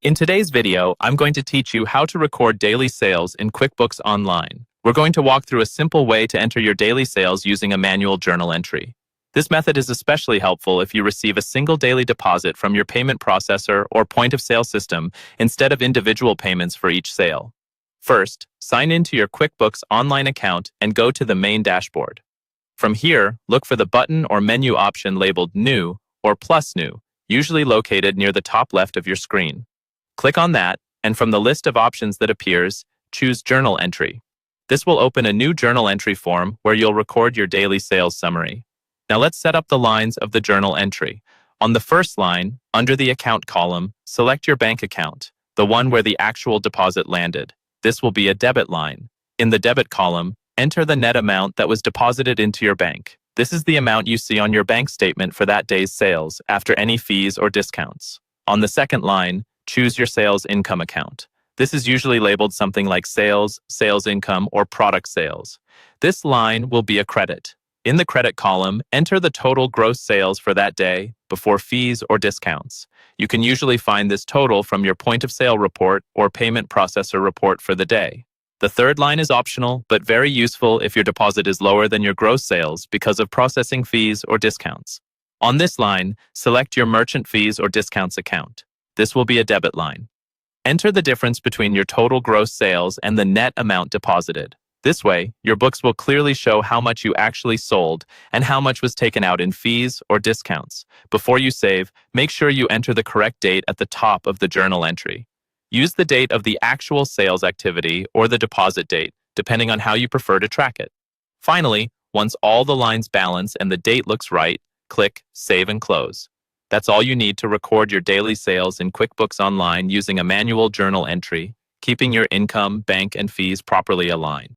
In today's video, I'm going to teach you how to record daily sales in QuickBooks Online. We're going to walk through a simple way to enter your daily sales using a manual journal entry. This method is especially helpful if you receive a single daily deposit from your payment processor or point-of-sale system instead of individual payments for each sale. First, sign into your QuickBooks Online account and go to the main dashboard. From here, look for the button or menu option labeled New or Plus New, usually located near the top left of your screen. Click on that, and from the list of options that appears, choose Journal Entry. This will open a new journal entry form where you'll record your daily sales summary. Now let's set up the lines of the journal entry. On the first line, under the Account column, select your bank account, the one where the actual deposit landed. This will be a debit line. In the debit column, enter the net amount that was deposited into your bank. This is the amount you see on your bank statement for that day's sales after any fees or discounts. On the second line, choose your sales income account. This is usually labeled something like sales, sales income, or product sales. This line will be a credit. In the credit column, enter the total gross sales for that day before fees or discounts. You can usually find this total from your point of sale report or payment processor report for the day. The third line is optional, but very useful if your deposit is lower than your gross sales because of processing fees or discounts. On this line, select your merchant fees or discounts account. This will be a debit line. Enter the difference between your total gross sales and the net amount deposited. This way, your books will clearly show how much you actually sold and how much was taken out in fees or discounts. Before you save, make sure you enter the correct date at the top of the journal entry. Use the date of the actual sales activity or the deposit date, depending on how you prefer to track it. Finally, once all the lines balance and the date looks right, click Save and Close. That's all you need to record your daily sales in QuickBooks Online using a manual journal entry, keeping your income, bank, and fees properly aligned.